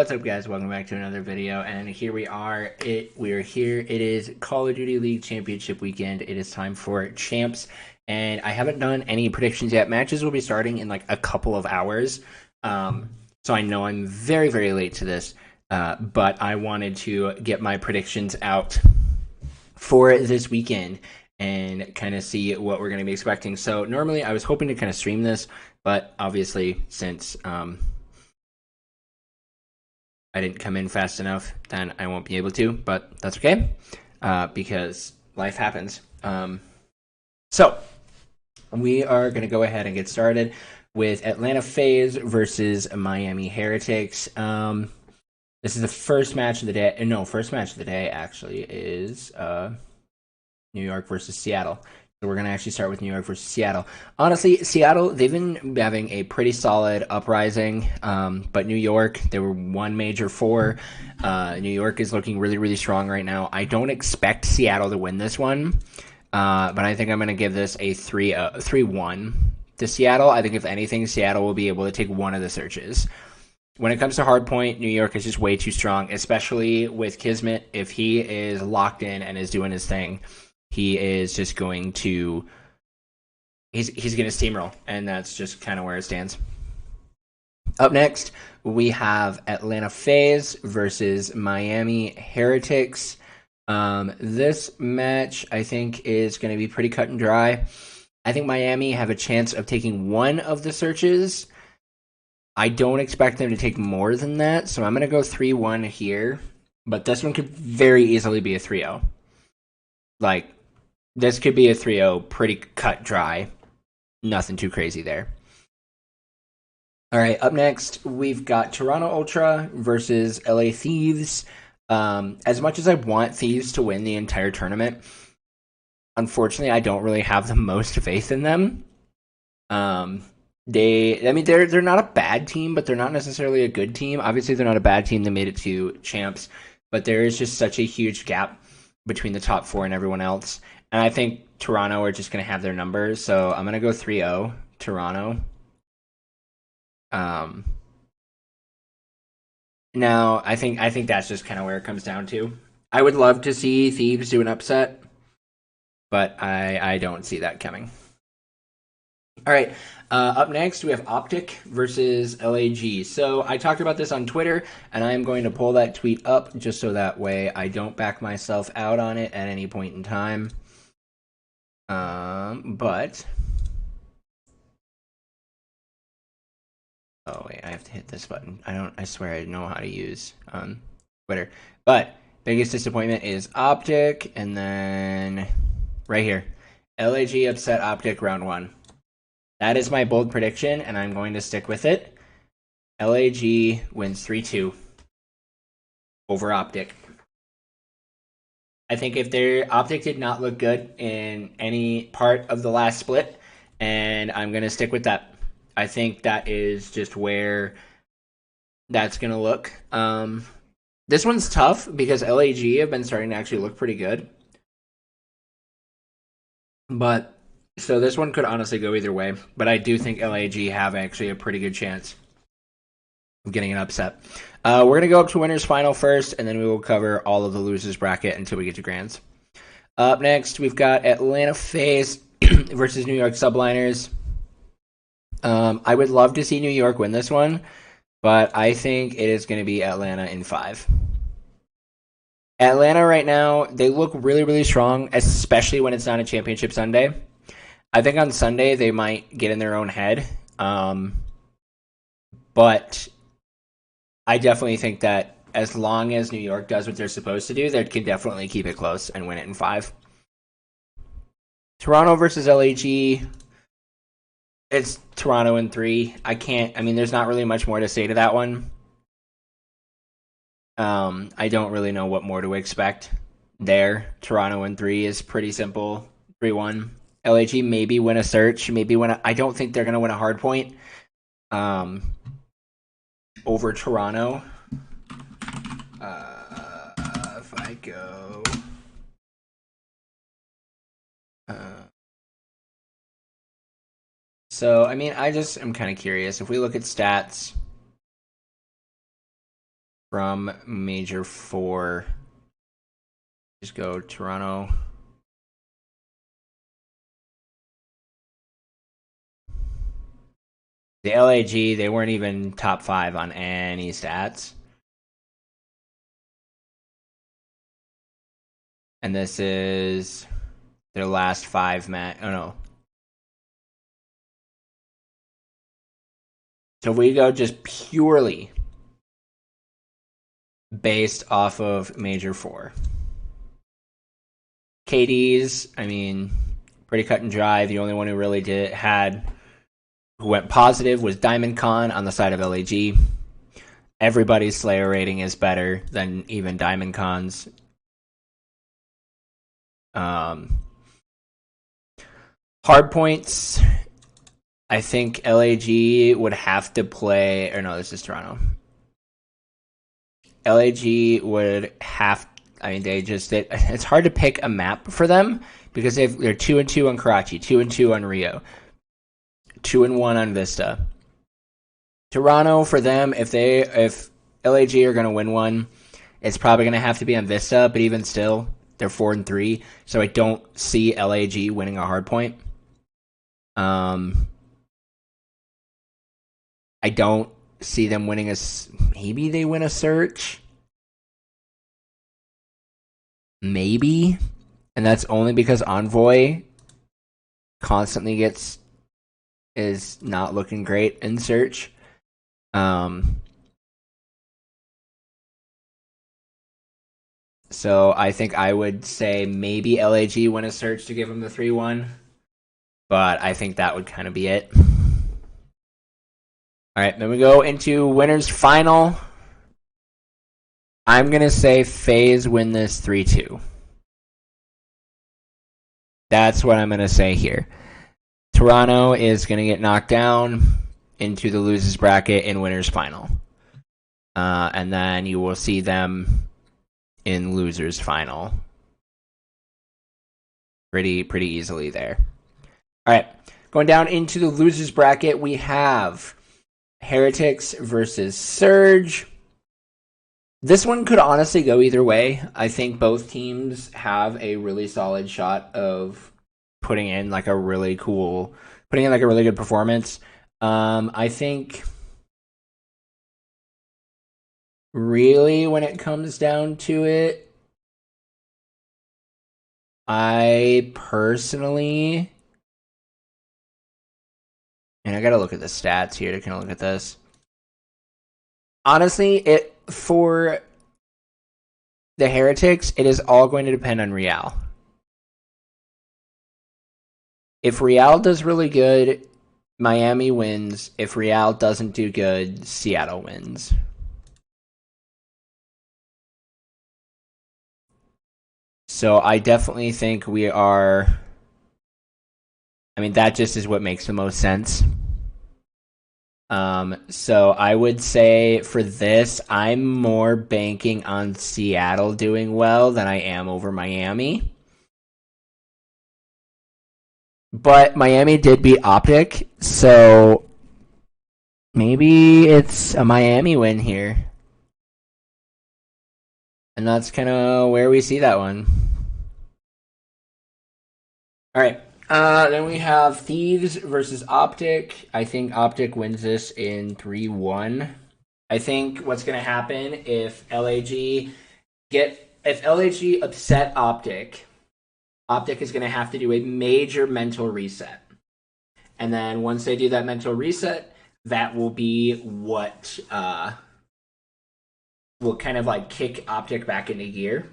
What's up, guys? Welcome back to another video, and here we are. We are here. It is Call of Duty League Championship weekend. It is time for champs, and I haven't done any predictions yet. Matches will be starting in like a couple of hours, so I know I'm very, very late to this, but I wanted to get my predictions out for this weekend and kind of see what we're going to be expecting. So normally I was hoping to kind of stream this, but obviously since I didn't come in fast enough, then I won't be able to, but that's okay, because life happens. So we are going to go ahead and get started with Atlanta FaZe versus Miami Heretics. This is the first match of the day. No, first match of the day actually is New York versus Seattle. So we're going to actually start with New York versus Seattle. Honestly, Seattle, they've been having a pretty solid uprising, but New York, they were 1 major 4. New York is looking really, really strong right now. I don't expect Seattle to win this one, but I think I'm going to give this a 3-1 to Seattle. I think if anything, Seattle will be able to take one of the searches. When it comes to hardpoint, New York is just way too strong, especially with Kismet. If he is locked in and is doing his thing, he is just going to he's going to steamroll, and that's just kind of where it stands. Up next, we have Atlanta FaZe versus Miami Heretics. This match, I think, is going to be pretty cut and dry. I think Miami have a chance of taking one of the searches. I don't expect them to take more than that, so I'm going to go 3-1 here. But this one could very easily be a 3-0. Like, this could be a 3-0, pretty cut dry. Nothing too crazy there. All right, up next, we've got Toronto Ultra versus LA Thieves. As much as I want Thieves to win the entire tournament, unfortunately, I don't really have the most faith in them. They're not a bad team, but they're not necessarily a good team. Obviously, they're not a bad team. They made it to champs, but there is just such a huge gap between the top 4 and everyone else. And I think Toronto are just going to have their numbers, so I'm going to go 3-0 Toronto. Now, I think that's just kind of where it comes down to. I would love to see Thieves do an upset, but I don't see that coming. All right, up next we have Optic versus LAG. So I talked about this on Twitter, and I am going to pull that tweet up just so that way I don't back myself out on it at any point in time. But oh wait, I have to hit this button. I swear I know how to use Twitter. But biggest disappointment is Optic, and then right here, LAG upset Optic round 1. That is my bold prediction, and I'm going to stick with it. LAG wins 3-2 over Optic. I think if their Optic did not look good in any part of the last split, and I'm going to stick with that. I think that is just where that's going to look. This one's tough because LAG have been starting to actually look pretty good. But so this one could honestly go either way, but I do think LAG have actually a pretty good chance of getting an upset. We're going to go up to winners final first, and then we will cover all of the losers bracket until we get to grands. Up next, we've got Atlanta FaZe versus New York Subliners. I would love to see New York win this one, but I think it is going to be Atlanta in 5. Atlanta right now, they look really, really strong, especially when it's not a championship Sunday. I think on Sunday they might get in their own head, but I definitely think that as long as New York does what they're supposed to do, they can definitely keep it close and win it in 5. Toronto versus LAG, it's Toronto in 3. There's not really much more to say to that one. I don't really know what more to expect there. Toronto in 3 is pretty simple. 3-1. LAG maybe win a search, I don't think they're going to win a hard point over Toronto. If I go so, I just am kind of curious. If we look at stats, from Major 4. Just go Toronto. The LAG, they weren't even top 5 on any stats. And this is their last 5 match. Oh no. So if we go just purely based off of Major 4. KD's, I mean, pretty cut and dry. The only one who really who went positive was Diamond Con on the side of LAG. Everybody's Slayer rating is better than even Diamond Con's. Hard points, I think LAG would have to play, or no, this is Toronto. LAG would have, I mean, it's hard to pick a map for them because they're 2-2 on Karachi, 2-2 on Rio, 2-1 on Vista. Toronto, for them, if LAG are going to win one, it's probably going to have to be on Vista, but even still, they're 4-3, so I don't see LAG winning a hard point. I don't see them winning maybe they win a search. Maybe. And that's only because Envoy constantly is not looking great in search. So I think I would say maybe LAG win a search to give them the 3-1. But I think that would kind of be it. All right, then we go into winners final. I'm going to say FaZe win this 3-2. That's what I'm going to say here. Toronto is going to get knocked down into the losers bracket in winners final. And then you will see them in losers final. Pretty easily there. All right, going down into the losers bracket, we have Heretics versus Surge. This one could honestly go either way. I think both teams have a really solid shot of putting in like a really good performance. I think really when it comes down to it, I personally, and I gotta look at the stats here to kind of look at this. Honestly, for the Heretics, it is all going to depend on Real. If Real does really good, Miami wins. If Real doesn't do good, Seattle wins. So I definitely think we are. I mean, that just is what makes the most sense. So I would say for this, I'm more banking on Seattle doing well than I am over Miami. But Miami did beat Optic, so maybe it's a Miami win here. And that's kind of where we see that one. All right. Then we have Thieves versus Optic. I think Optic wins this in 3-1. I think what's going to happen if LAG upset Optic, Optic is going to have to do a major mental reset. And then once they do that mental reset, that will be what will kind of like kick Optic back into gear,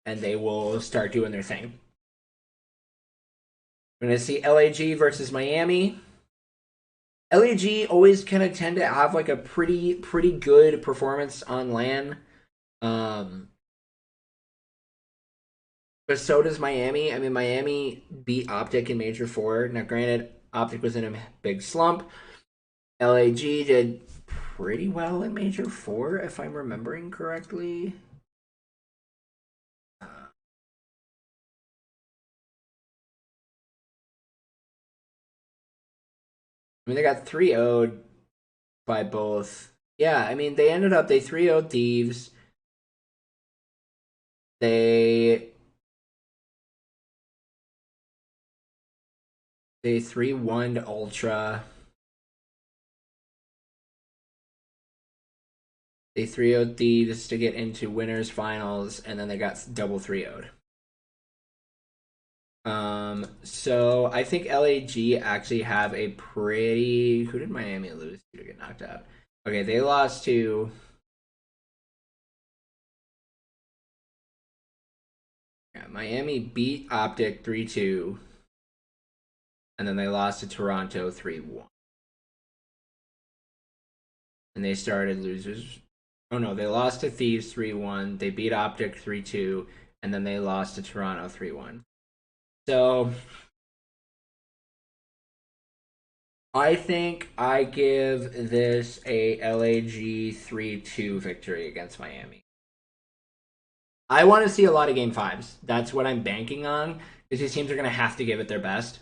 and they will start doing their thing. We're going to see LAG versus Miami. LAG always kind of tend to have like a pretty good performance on LAN. But so does Miami. I mean, Miami beat Optic in Major 4. Now, granted, Optic was in a big slump. LAG did pretty well in Major 4, if I'm remembering correctly. I mean, they got 3-0'd by both. Yeah, I mean, they ended up, they 3-0'd Thieves. They 3-1'd Ultra. They 3-0'd Thieves to get into winners finals, and then they got double 3-0'd. So I think LAG actually have a pretty. Who did Miami lose to get knocked out? Okay, they lost to. Yeah, Miami beat Optic 3-2, and then they lost to Toronto 3-1. And they started losers. Oh no, they lost to Thieves 3-1. They beat Optic 3-2, and then they lost to Toronto 3-1. So I think I give this a LAG 3-2 victory against Miami. I want to see a lot of game fives. That's what I'm banking on, because these teams are going to have to give it their best.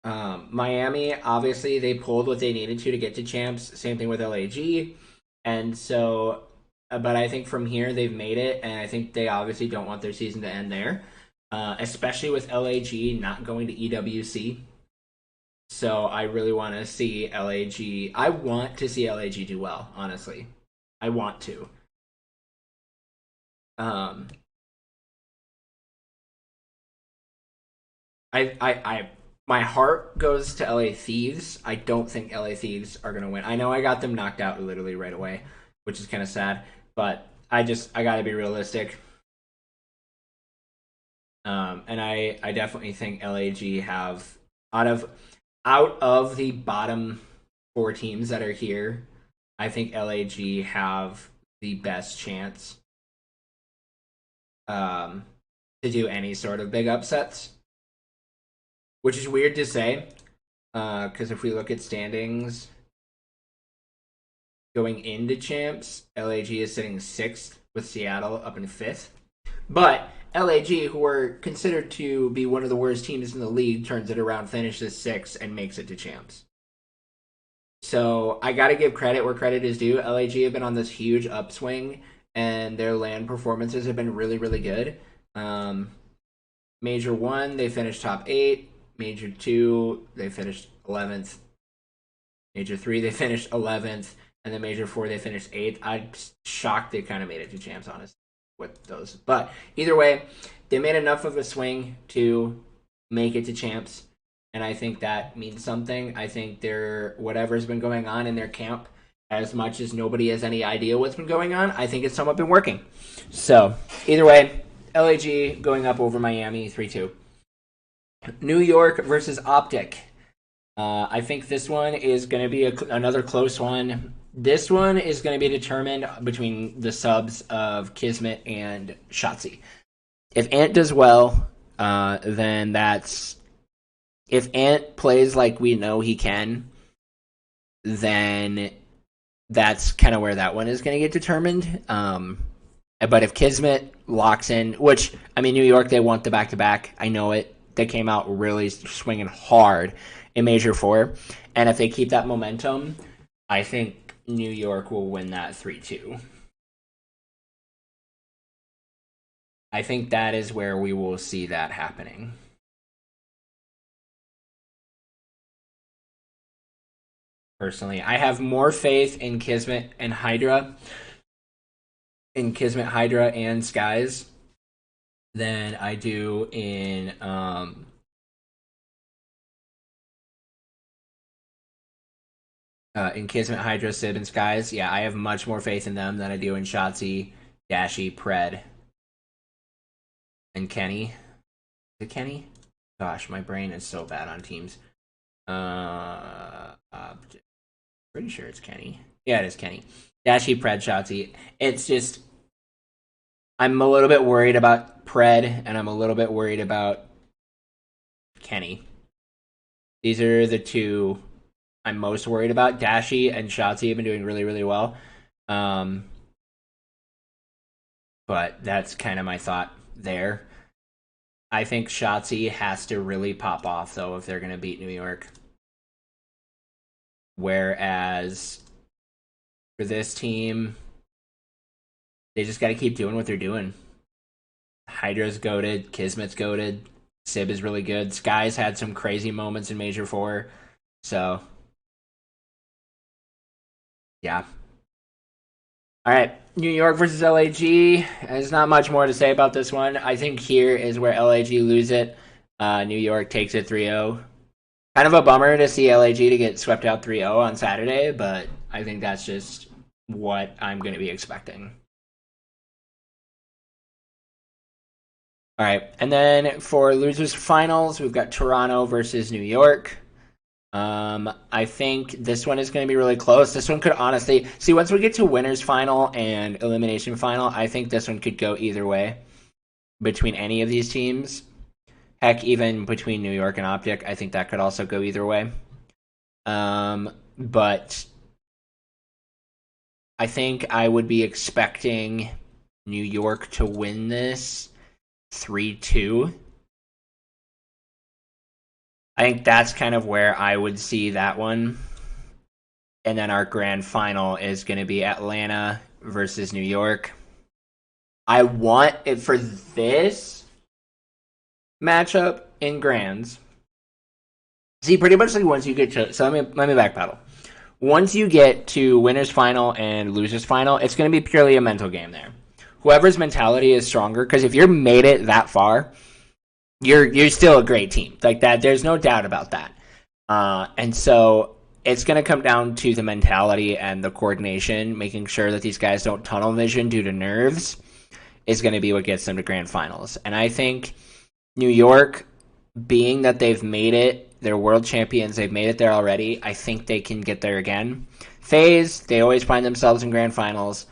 Miami, obviously, they pulled what they needed to get to champs. Same thing with LAG. And so, but I think from here, they've made it. And I think they obviously don't want their season to end there, especially with LAG not going to EWC. So I really want to see LAG. I want to see LAG do well, honestly. I want to. Um, I my heart goes to LA Thieves. I don't think LA Thieves are gonna win. I know I got them knocked out literally right away, which is kind of sad. But I gotta be realistic. And I definitely think LAG have out of the bottom four teams that are here, I think LAG have the best chance um, to do any sort of big upsets, which is weird to say because if we look at standings going into champs, LAG is sitting sixth with Seattle up in fifth. But LAG, who are considered to be one of the worst teams in the league, turns it around, finishes sixth, and makes it to champs. So I got to give credit where credit is due. LAG have been on this huge upswing, and their land performances have been really, really good. Major 1, they finished top 8. Major 2, they finished 11th. Major 3, they finished 11th. And then Major 4, they finished 8th. I'm shocked they kind of made it to champs, honestly, with those. But either way, they made enough of a swing to make it to champs. And I think that means something. I think they're whatever's been going on in their camp, as much as nobody has any idea what's been going on, I think it's somewhat been working. So either way, LAG going up over Miami 3-2. New York versus Optic. I think this one is going to be another close one. This one is going to be determined between the subs of Kismet and Shotzi. If Ant does well, then that's... If Ant plays like we know he can, then that's kind of where that one is going to get determined. But if Kismet locks in, which, I mean, New York, they want the back-to-back. I know it. They came out really swinging hard in Major 4. And if they keep that momentum, I think New York will win that 3-2. I think that is where we will see that happening. Personally, I have more faith in Kismet and Hydra, and Skies, than I do in Kismet, Hydra, Sib, and Skies. Yeah, I have much more faith in them than I do in Shotzi, Dashi, Pred, and Kenny. Is it Kenny? Gosh, my brain is so bad on teams. Pretty sure it's Kenny. Yeah, it is Kenny. Dashi, Pred, Shotzi. It's just I'm a little bit worried about Pred, and I'm a little bit worried about Kenny. These are the two I'm most worried about. Dashi and Shotzi have been doing really, really well. But that's kind of my thought there. I think Shotzi has to really pop off, though, if they're going to beat New York. Whereas for this team, they just got to keep doing what they're doing. Hydra's goated, Kismet's goated, Sib is really good. Sky's had some crazy moments in Major 4, so yeah. All right, New York versus LAG. There's not much more to say about this one. I think here is where LAG lose it. New York takes it 3-0. Kind of a bummer to see LAG to get swept out 3-0 on Saturday, but I think that's just what I'm going to be expecting. All right, and then for losers finals, we've got Toronto versus New York. I think this one is going to be really close. This one could honestly see once we get to winners final and elimination final. I think this one could go either way between any of these teams. Heck, even between New York and Optic, I think that could also go either way. But I think I would be expecting New York to win this 3-2. I think that's kind of where I would see that one. And then our grand final is going to be Atlanta versus New York. I want it for this matchup in grands. See, pretty much like once you get to... So let me backpedal. Once you get to winners final and losers final, it's going to be purely a mental game there. Whoever's mentality is stronger, because if you're made it that far, you're still a great team. Like that, there's no doubt about that. And so it's going to come down to the mentality and the coordination, making sure that these guys don't tunnel vision due to nerves is going to be what gets them to grand finals. And I think New York, being that they've made it, they're world champions, they've made it there already, I think they can get there again. FaZe, they always find themselves in grand finals.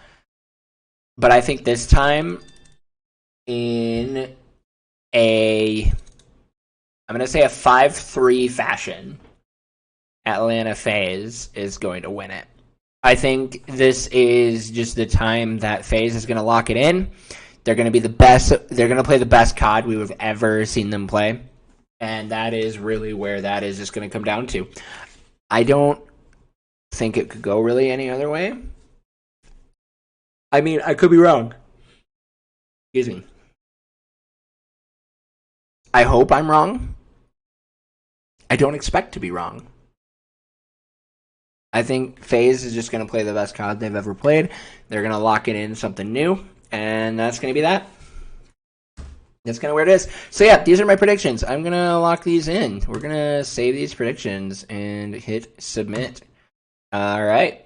But I think this time in I'm going to say a 5-3 fashion, Atlanta FaZe is going to win it. I think this is just the time that FaZe is going to lock it in. They're going to be the best. They're going to play the best COD we've ever seen them play. And that is really where that is just going to come down to. I don't think it could go really any other way. I mean, I could be wrong. Excuse me. I hope I'm wrong. I don't expect to be wrong. I think FaZe is just going to play the best COD they've ever played. They're going to lock it in something new, and that's going to be that. That's kind of where it is. So yeah, these are my predictions. I'm going to lock these in. We're going to save these predictions and hit submit. All right.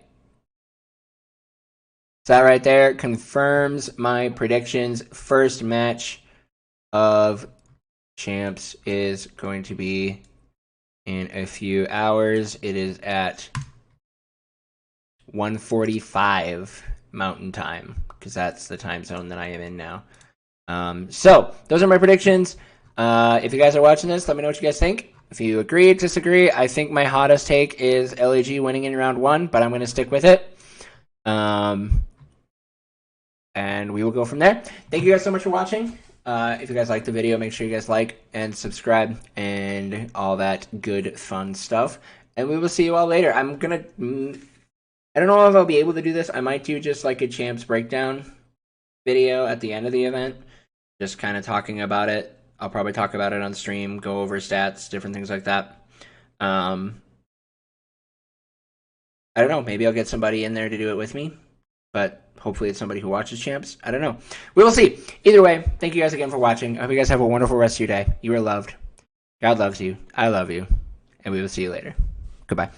So that right there confirms my predictions. First match of Champs is going to be in a few hours. It is at 1:45 Mountain Time, because that's the time zone that I am in now. So those are my predictions. If you guys are watching this, let me know what you guys think. If you agree, disagree, I think my hottest take is LAG winning in round 1, but I'm going to stick with it. And we will go from there. Thank you guys so much for watching. If you guys like the video, make sure you guys like and subscribe and all that good fun stuff. And we will see you all later. I don't know if I'll be able to do this. I might do just like a Champs breakdown video at the end of the event. Just kind of talking about it. I'll probably talk about it on stream, go over stats, different things like that. I don't know. Maybe I'll get somebody in there to do it with me. But hopefully it's somebody who watches Champs. I don't know. We will see. Either way, thank you guys again for watching. I hope you guys have a wonderful rest of your day. You are loved. God loves you. I love you. And we will see you later. Goodbye.